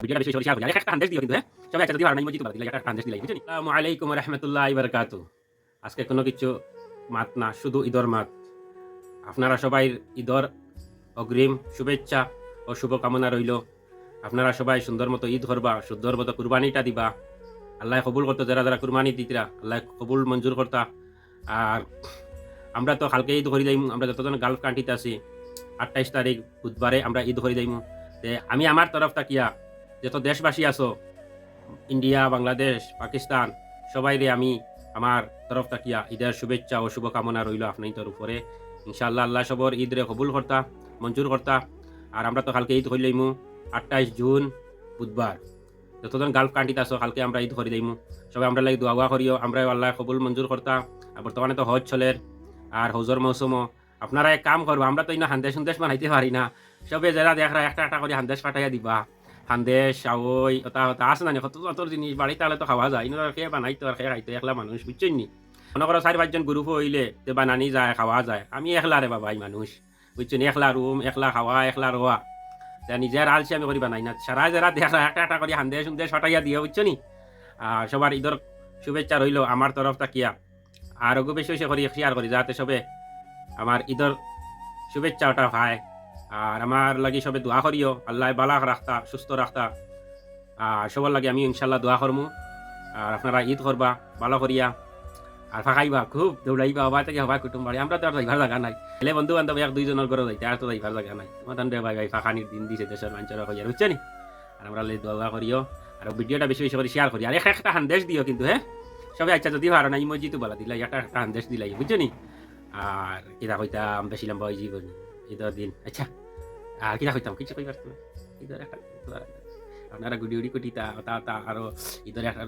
ভিডিওটা বেশি শেয়ার করি আর একটা আন্দেশ দিও কিন্তু হ্যাঁ সবাই একটা যদি ভালো না ইমোজি তোলা দিলে একটা আন্দেশ দিলাই বুঝছেন আসসালামু আলাইকুম ওয়া রাহমাতুল্লাহি ওয়া বারাকাতুহু আজকে কোনো কিছু মাত না শুধু ঈদর মাত আপনারা সবাই ঈদর অগ্রিম শুভেচ্ছা ও শুভকামনা রইল আপনারা সবাই সুন্দর মতো ঈদ করবা সুন্দর মতো কুরবানিটা দিবা আল্লাহ কবুল করতো যারা যারা কুরবানি দিতরা আল্লাহ কবুল মঞ্জুর করতা আর আমরা তো কালকে ঈদ করি যাইমু আমরা যতজন গালফ কান্ট্রিতে আছি 28 তারিখ বুধবারে আমরা ঈদ করি যাইমু আমি আমার তরফ তাকিয়া যত দেশবাসী আছো ইন্ডিয়া বাংলাদেশ পাকিস্তান সবাইরে আমি আমার তরফ তাকিয়া ঈদের শুভেচ্ছা ও শুভকামনা রইল আপনাদের উপরে ইনশাআল্লাহ আল্লাহ সবর ঈদরে কবুল করতা মঞ্জুর করতা আর আমরা তো কালকে ঈদ হইলাইমু 28 জুন বুধবার যতজন গালফ কান্ট্রিতে আছো কালকে আমরা ঈদ করি যাইমু সবাই আমরা লাগি দোয়া করিও আমরা আল্লাহ কবুল মঞ্জুর করতা আর বর্তমানে তো হজ চলের আর হজর মৌসুমও আপনারা এক কাম করবো আমরা তো ইনা হান্দেশ সন্দেশ বানাইতে পারি না সবে যারা দেখরা একটা একটা করে হান্দেশ পাঠাইয়া দিবা হান্দেশ সাওই ওটা ওটা আছে না কত কত জিনিস বাড়িতে আলে তো খাওয়া যায় ইনো খেয়ে বানাইতো আর খেয়ে খাইতে একলা মানুষ বুঝছেন নি মনে করো 4-5 জন গ্রুপ হইলে তে বানানি যায় খাওয়া যায় আমি একলা রে বাবা এই মানুষ বুঝছেন একলা রুম একলা খাওয়া একলা রোয়া নিজের আলসি আমি করি বানাই না সারা যারা দেখরা একটা একটা করে হান্দেশ সন্দেশ পাঠাইয়া দিয়ে বুঝছো নি আর সবার ঈদের শুভেচ্ছা রইল আমার তরফ তাকিয়া আর বেশি বেশি করি শেয়ার করি যাতে সবে আমার ঈদের শুভেচ্ছা ওটা ভাই আর আমার লাগি সবে দোয়া করিও আল্লাহ বালা রাখতা সুস্থ রাখতা আর সবার লাগে আমি ইনশাল্লাহ দোয়া করমু আর আপনারা ঈদ করবা ভালো করিয়া আর ফাঁকাইবা খুব দৌড়াইবা হবা থেকে হবা কুটুম বাড়ি আমরা তো আর যাইবার জায়গা নাই এলে বন্ধু বান্ধব 1-2 জনের ঘরে যাইতে আর তো যাইবার জায়গা নাই তোমার ভাই ভাই ফাঁকানির দিন দিছে দেশের মানুষেরা হইয়া বুঝছে নি আর আমরা দোয়া করিও আর ভিডিওটা বেশি বেশি করে শেয়ার করি আর একটা হান্দেশ দিও কিন্তু হ্যাঁ সবাই আচ্ছা যদি ভালো না ইমোজি তো বলা দিলাই একটা হান্দেশ দিলাই বুঝছো নি আর কিতা কইতাম বেশি লম্বা হয়ে জীবন ঈদের দিন আচ্ছা আর কিতা কইতাম কিছু কইবার তুমি ঈদের একটা আপনারা গুডি গুডি কুটিতা ওটা ওটা আরো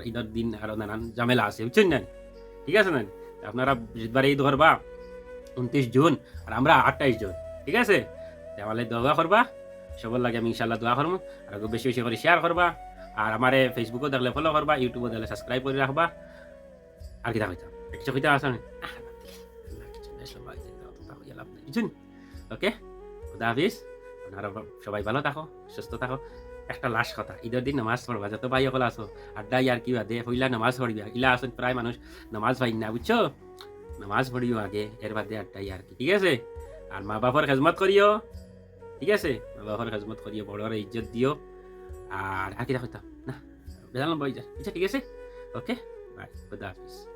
ঈদের দিন আরো নানান ঝামেলা আছে বুঝছেন না ঠিক আছে না আপনারা বুধবারে ঈদ করবা 29 জুন আর আমরা 28 জুন ঠিক আছে তাহলে দোয়া করবা সবার লাগে আমি ইনশাল্লাহ দোয়া করবো আর বেশি বেশি করে শেয়ার করবা আর আমারে ফেসবুকও দেখলে ফলো করবা ইউটিউবও দেখলে সাবস্ক্রাইব করে রাখবা আর কিতা কইতাম কিছু কইতা আছে না বুঝছেন ওকে খুদা হাফিজ আপনারা সবাই ভালো থাকো সুস্থ থাকো একটা লাস্ট কথা ঈদের দিন নামাজ পড়বা যত ভাই সকল আসো আড্ডাই আর কি বাদে হইলা নামাজ পড়িবা ইলা আসেন প্রায় মানুষ নামাজ পাই না বুঝছো নামাজ পড়িও আগে এর বাদে আড্ডাই আর কি ঠিক আছে আর মা বাবার খেজমত করিও ঠিক আছে মা বাবার খেজমত করিও বড়রে ইজ্জত দিও আর কি রাখতাম না বেজাল বই যা আচ্ছা ঠিক আছে ওকে বাই খুদা হাফিজ